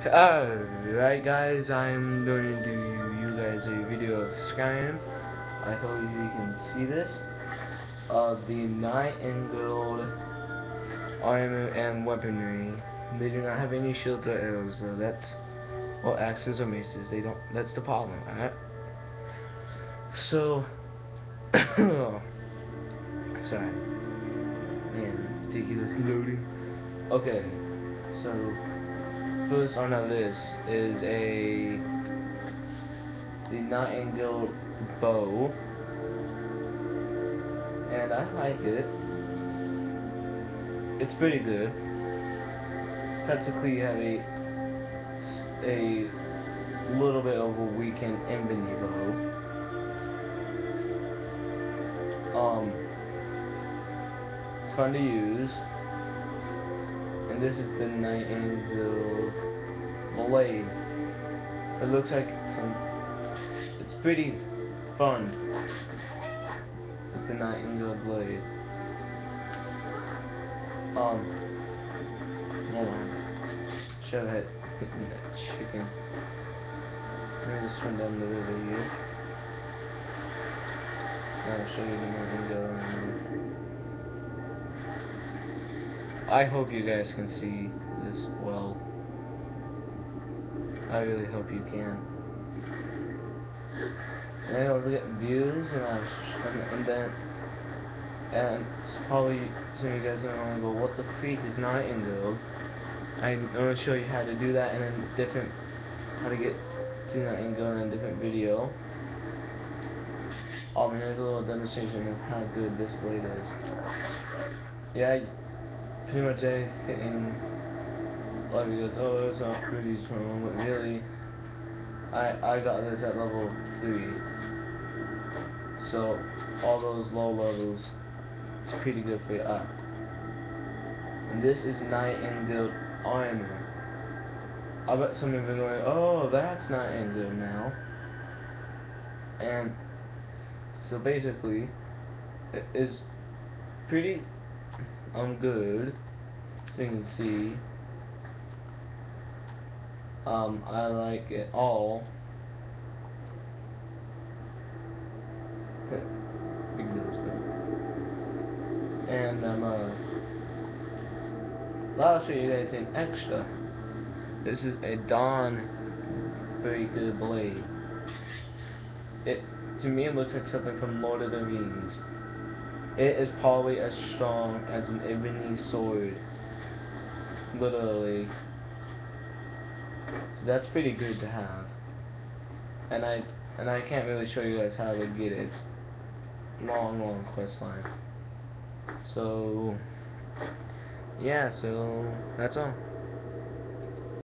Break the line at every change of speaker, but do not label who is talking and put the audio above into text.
Alright guys, I'm going to do you guys a video of Skyrim. I hope you can see this. Of the nightingale armor and weaponry. They do not have any shields or arrows though. That's, or axes or maces. They don't, that's the problem, alright? So sorry. Man, ridiculous loading. Okay, so first on our list is the nightingale bow, and I like it. It's pretty good. It's basically you have a little bit of a weakened ebony bow. It's fun to use, and this is the nightingale blade. It looks like it's pretty fun with the nightingale blade. Hold on. Show it hitting that chicken. Let me just run down the river here. I'll show you the nightingale. I hope you guys can see this well. I really hope you can. And I was getting views, and probably some of you guys are gonna go, what the freak is nightingale? I'm gonna show you how to do that in a how to get to nightingale in a different video. Oh man, there's a little demonstration of how good this blade is. Yeah, pretty much everything. A lot of you guys, oh, it's not pretty strong, but really, I got this at level 3. So all those low levels, it's pretty good for you up. And this is nightingale armor. I bet some of you are going, oh, that's nightingale now. And so basically, it is pretty good, so you can see. I like it all. Big nose, and I'll show you guys an extra. This is a very good blade. To me, it looks like something from Lord of the Rings. It is probably as strong as an ebony sword, literally. So that's pretty good to have. And I can't really show you guys how to get it. It's long quest line. So yeah, so that's all.